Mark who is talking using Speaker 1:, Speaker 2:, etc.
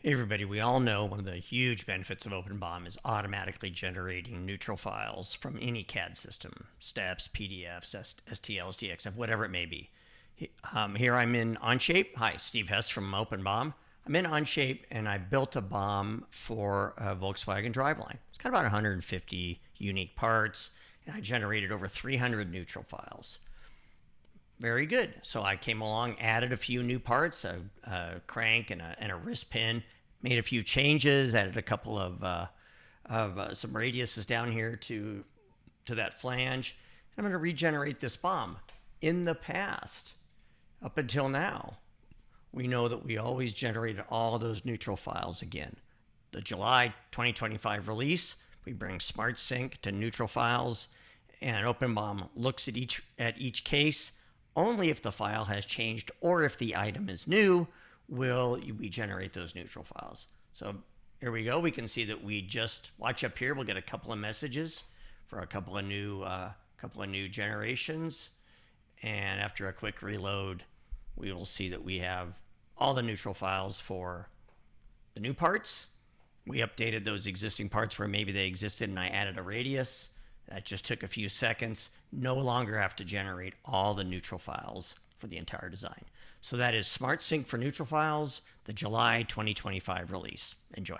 Speaker 1: Hey everybody, we all know one of the huge benefits of OpenBOM is automatically generating neutral files from any CAD system, steps, PDFs, STLs, DXF, whatever it may be. Here I'm in Onshape. Hi, Steve Hess from OpenBOM. I'm in Onshape and I built a BOM for a Volkswagen driveline. It's got about 150 unique parts and I generated over 300 neutral files. Very good. So I came along, added a few new parts, a crank and a wrist pin, made a few changes, added a couple of some radiuses down here to that flange. And I'm going to regenerate this BOM. In the past, up until now, we know that we always generated all those neutral files again. The July 2025 release, we bring Smart Sync to neutral files, and OpenBOM looks at each case. Only if the file has changed or if the item is new will we generate those neutral files. So here we go. We can see that we just watch up here. We'll get a couple of messages for a couple of new generations. And after a quick reload, we will see that we have all the neutral files for the new parts. We updated those existing parts where maybe they existed and I added a radius. That just took a few seconds. No longer have to generate all the neutral files for the entire design. So that is Smart Sync for neutral files, the July 2025 release. Enjoy.